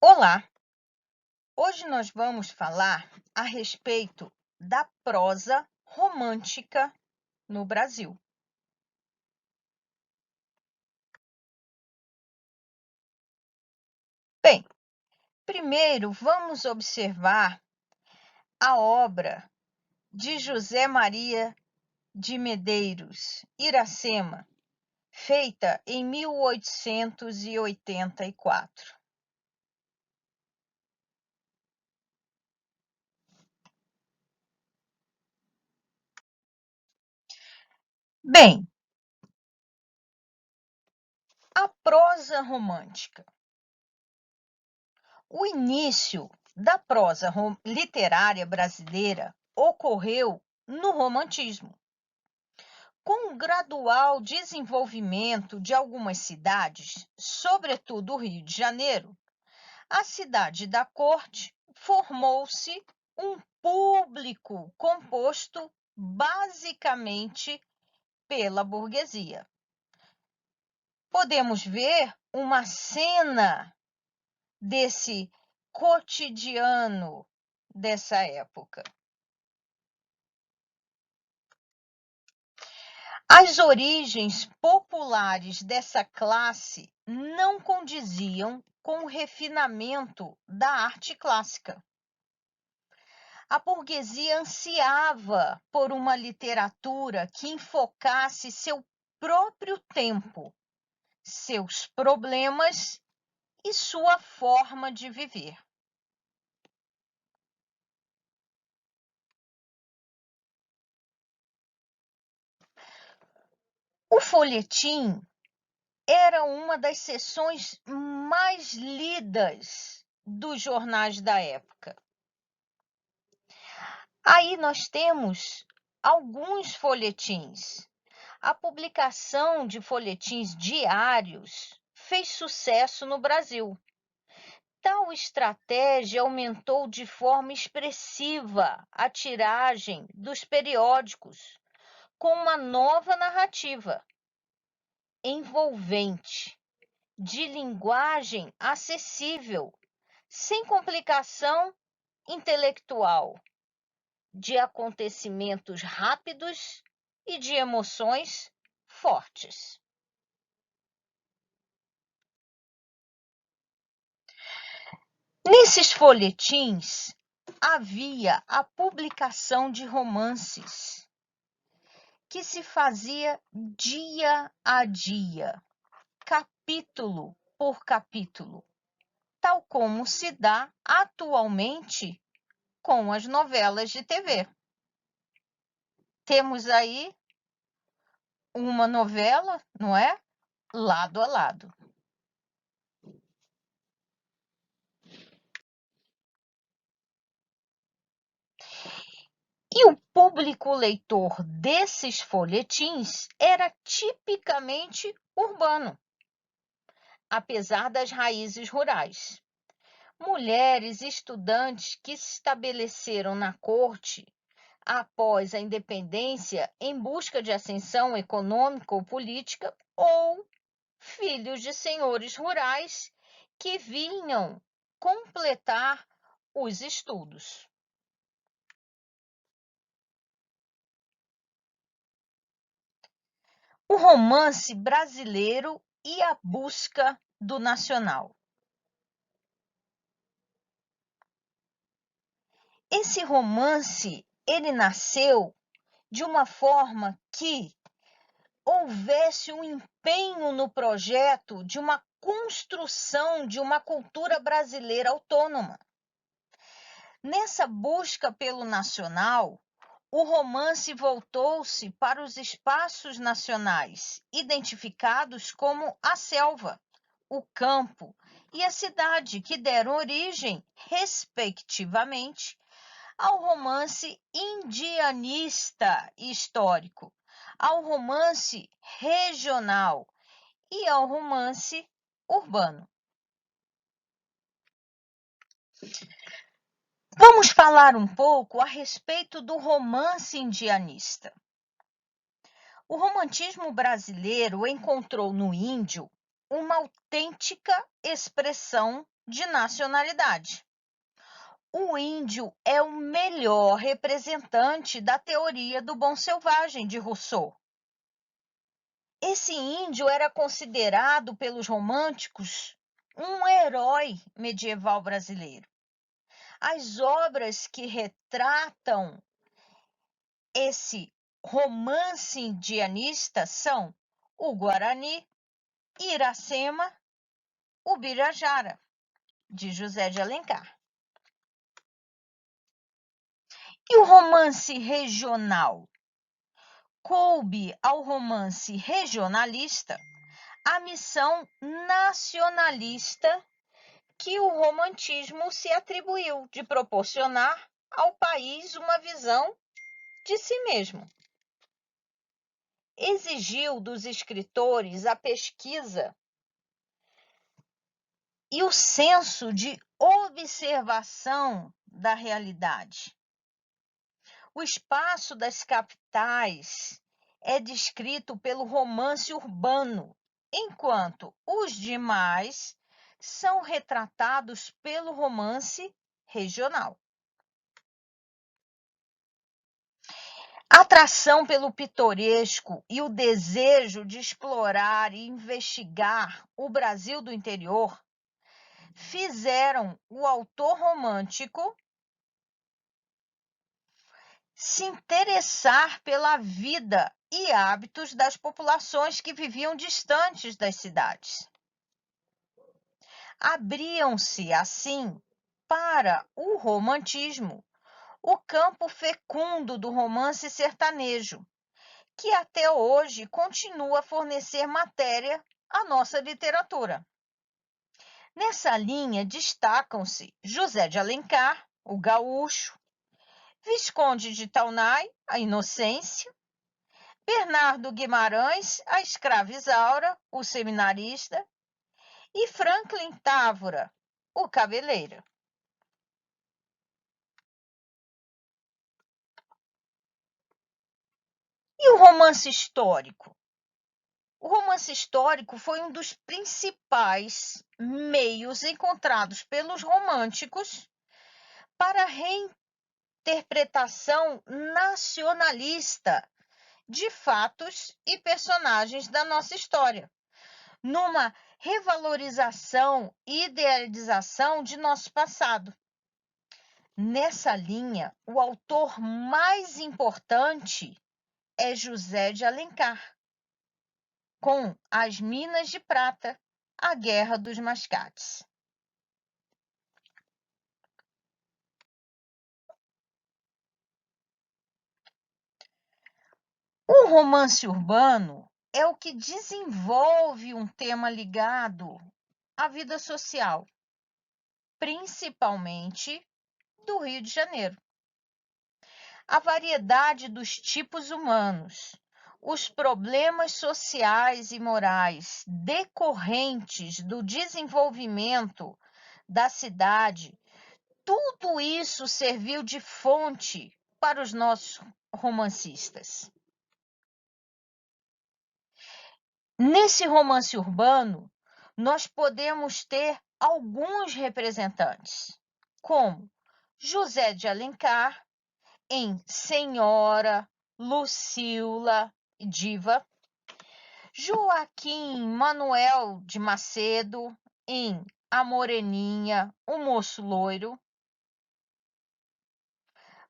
Olá! Hoje nós vamos falar a respeito da prosa romântica no Brasil. Bem, primeiro vamos observar a obra de José Maria de Medeiros, Iracema, feita em 1884. Bem, a prosa romântica. O início da prosa literária brasileira ocorreu no Romantismo. Com o gradual desenvolvimento de algumas cidades, sobretudo o Rio de Janeiro, a cidade da corte formou-se um público composto basicamente pela burguesia. Podemos ver uma cena desse cotidiano dessa época. As origens populares dessa classe não condiziam com o refinamento da arte clássica. A burguesia ansiava por uma literatura que enfocasse seu próprio tempo, seus problemas e sua forma de viver. O folhetim era uma das seções mais lidas dos jornais da época. Aí nós temos alguns folhetins. A publicação de folhetins diários fez sucesso no Brasil. Tal estratégia aumentou de forma expressiva a tiragem dos periódicos, com uma nova narrativa envolvente, de linguagem acessível, sem complicação intelectual, de acontecimentos rápidos e de emoções fortes. Nesses folhetins havia a publicação de romances, que se fazia dia a dia, capítulo por capítulo, tal como se dá atualmente com as novelas de TV. Temos aí uma novela, não é? Lado a lado. E o público leitor desses folhetins era tipicamente urbano, apesar das raízes rurais. Mulheres estudantes que se estabeleceram na corte após a independência em busca de ascensão econômica ou política, ou filhos de senhores rurais que vinham completar os estudos. O romance brasileiro e a busca do nacional. Esse romance, ele nasceu de uma forma que houvesse um empenho no projeto de uma construção de uma cultura brasileira autônoma. Nessa busca pelo nacional, o romance voltou-se para os espaços nacionais, identificados como a selva, o campo e a cidade, que deram origem, respectivamente, ao romance indianista histórico, ao romance regional e ao romance urbano. Vamos falar um pouco a respeito do romance indianista. O romantismo brasileiro encontrou no índio uma autêntica expressão de nacionalidade. O índio é o melhor representante da teoria do bom selvagem de Rousseau. Esse índio era considerado pelos românticos um herói medieval brasileiro. As obras que retratam esse romance indianista são o Guarani, Iracema, o Birajara, de José de Alencar. E o romance regional? Coube ao romance regionalista a missão nacionalista que o romantismo se atribuiu de proporcionar ao país uma visão de si mesmo. Exigiu dos escritores a pesquisa e o senso de observação da realidade. O espaço das capitais é descrito pelo romance urbano, enquanto os demais são retratados pelo romance regional. A atração pelo pitoresco e o desejo de explorar e investigar o Brasil do interior fizeram o autor romântico se interessar pela vida e hábitos das populações que viviam distantes das cidades. Abriam-se, assim, para o romantismo, o campo fecundo do romance sertanejo, que até hoje continua a fornecer matéria à nossa literatura. Nessa linha destacam-se José de Alencar, o gaúcho, Visconde de Taunay, a inocência, Bernardo Guimarães, a escrava Isaura, o seminarista, e Franklin Távora, o cabeleira. E o romance histórico? O romance histórico foi um dos principais meios encontrados pelos românticos para a reinterpretação nacionalista de fatos e personagens da nossa história, numa revalorização e idealização de nosso passado. Nessa linha, o autor mais importante é José de Alencar, com As Minas de Prata, A Guerra dos Mascates. O romance urbano é o que desenvolve um tema ligado à vida social, principalmente do Rio de Janeiro. A variedade dos tipos humanos, os problemas sociais e morais decorrentes do desenvolvimento da cidade, tudo isso serviu de fonte para os nossos romancistas. Nesse romance urbano, nós podemos ter alguns representantes, como José de Alencar, em Senhora, Lucila, Diva, Joaquim Manuel de Macedo, em A Moreninha, o Moço Loiro,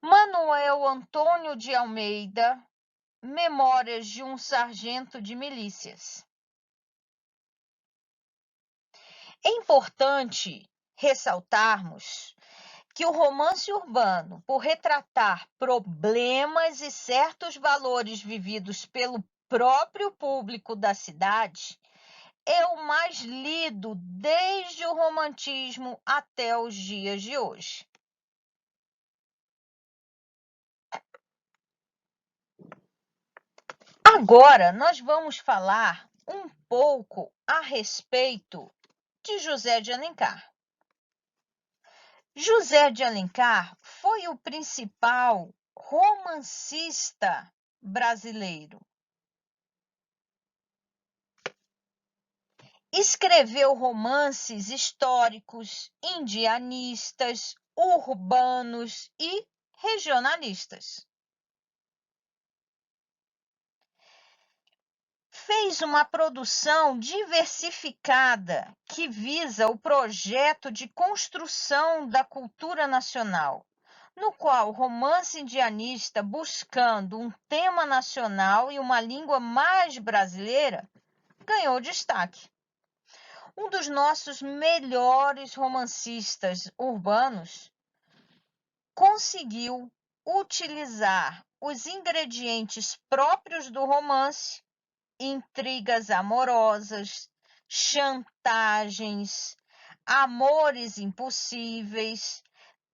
Manuel Antônio de Almeida, Memórias de um Sargento de Milícias. É importante ressaltarmos que o romance urbano, por retratar problemas e certos valores vividos pelo próprio público da cidade, é o mais lido desde o romantismo até os dias de hoje. Agora nós vamos falar um pouco a respeito de José de Alencar. José de Alencar foi o principal romancista brasileiro. Escreveu romances históricos, indianistas, urbanos e regionalistas. Fez uma produção diversificada que visa o projeto de construção da cultura nacional, no qual o romance indianista, buscando um tema nacional e uma língua mais brasileira, ganhou destaque. Um dos nossos melhores romancistas urbanos conseguiu utilizar os ingredientes próprios do romance, intrigas amorosas, chantagens, amores impossíveis,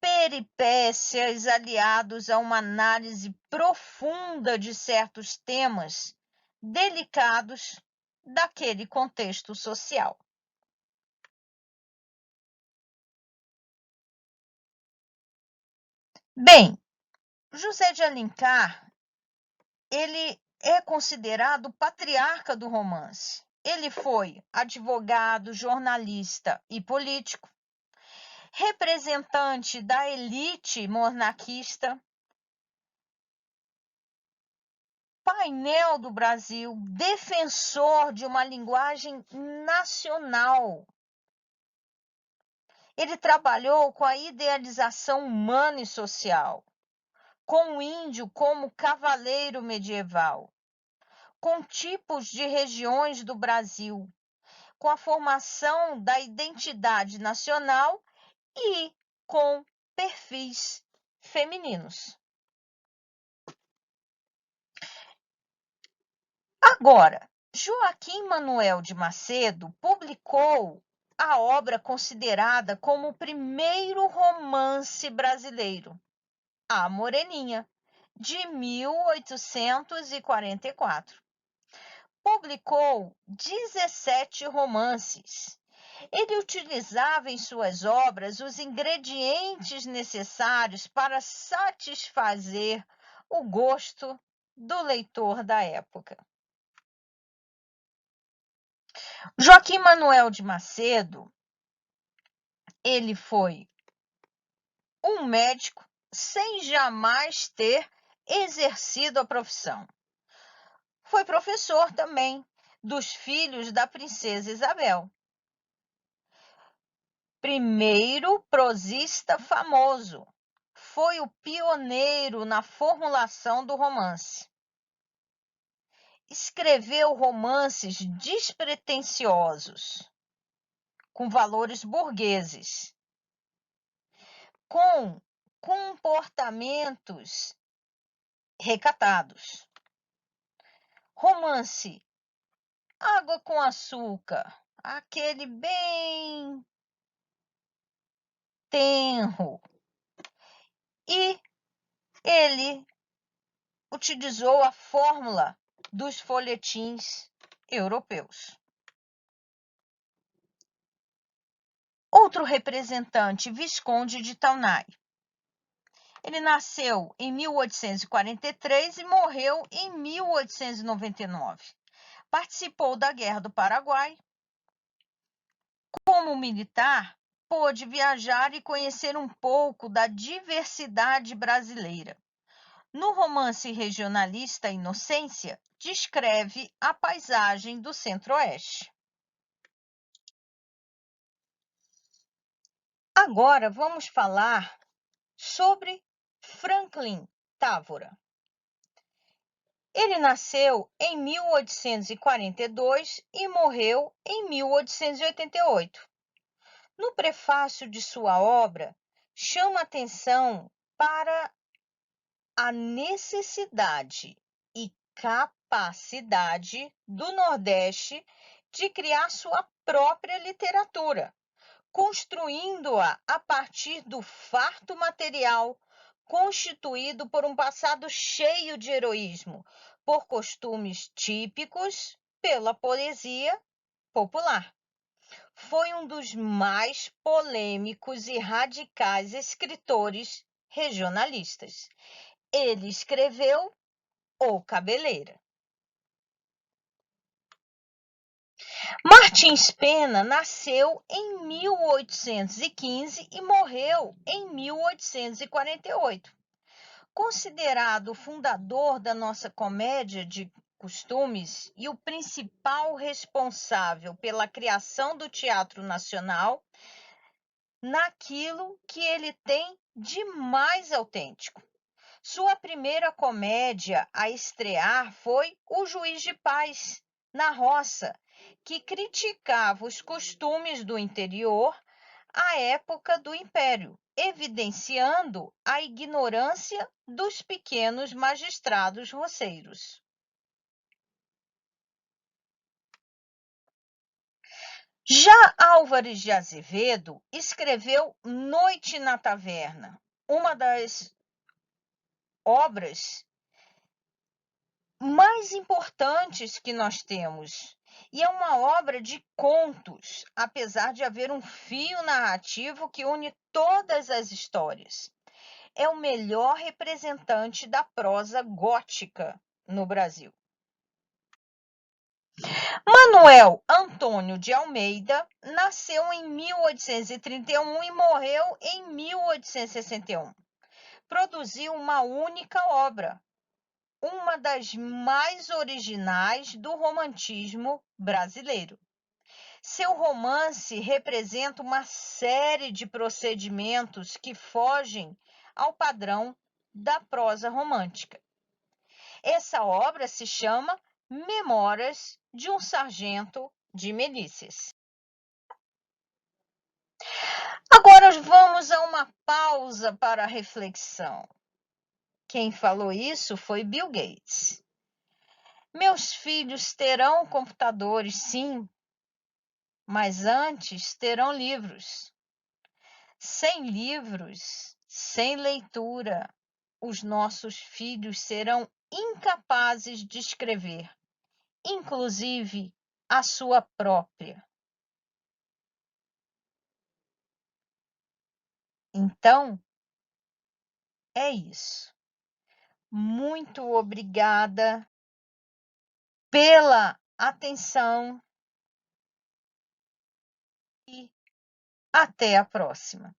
peripécias aliados a uma análise profunda de certos temas delicados daquele contexto social. Bem, José de Alencar, ele é considerado o patriarca do romance. Ele foi advogado, jornalista e político, representante da elite monarquista, painel do Brasil, defensor de uma linguagem nacional. Ele trabalhou com a idealização humana e social, com o índio como cavaleiro medieval, com tipos de regiões do Brasil, com a formação da identidade nacional e com perfis femininos. Agora, Joaquim Manuel de Macedo publicou a obra considerada como o primeiro romance brasileiro, A Moreninha, de 1844. Publicou 17 romances. Ele utilizava em suas obras os ingredientes necessários para satisfazer o gosto do leitor da época. Joaquim Manuel de Macedo, ele foi um médico sem jamais ter exercido a profissão. Foi professor também dos filhos da princesa Isabel. Primeiro prosista famoso, foi o pioneiro na formulação do romance. Escreveu romances despretensiosos, com valores burgueses, com comportamentos recatados. Romance Água com Açúcar, aquele bem tenro. E ele utilizou a fórmula dos folhetins europeus. Outro representante, Visconde de Taunay. Ele nasceu em 1843 e morreu em 1899. Participou da Guerra do Paraguai. Como militar, pôde viajar e conhecer um pouco da diversidade brasileira. No romance regionalista Inocência, descreve a paisagem do Centro-Oeste. Agora vamos falar sobre Franklin Távora. Ele nasceu em 1842 e morreu em 1888. No prefácio de sua obra, chama atenção para a necessidade e capacidade do Nordeste de criar sua própria literatura, construindo-a a partir do farto material constituído por um passado cheio de heroísmo, por costumes típicos, pela poesia popular. Foi um dos mais polêmicos e radicais escritores regionalistas. Ele escreveu O Cabeleira. Martins Pena nasceu em 1815 e morreu em 1848. Considerado o fundador da nossa comédia de costumes e o principal responsável pela criação do Teatro Nacional, naquilo que ele tem de mais autêntico. Sua primeira comédia a estrear foi O Juiz de Paz, na Roça, que criticava os costumes do interior à época do Império, evidenciando a ignorância dos pequenos magistrados roceiros. Já Álvares de Azevedo escreveu Noite na Taverna, uma das obras mais importantes que nós temos. E é uma obra de contos, apesar de haver um fio narrativo que une todas as histórias. É o melhor representante da prosa gótica no Brasil. Manuel Antônio de Almeida nasceu em 1831 e morreu em 1861. Produziu uma única obra, uma das mais originais do romantismo brasileiro. Seu romance representa uma série de procedimentos que fogem ao padrão da prosa romântica. Essa obra se chama Memórias de um Sargento de Milícias. Agora vamos a uma pausa para a reflexão. Quem falou isso foi Bill Gates. Meus filhos terão computadores, sim, mas antes terão livros. Sem livros, sem leitura, os nossos filhos serão incapazes de escrever, inclusive a sua própria. Então, é isso. Muito obrigada pela atenção e até a próxima.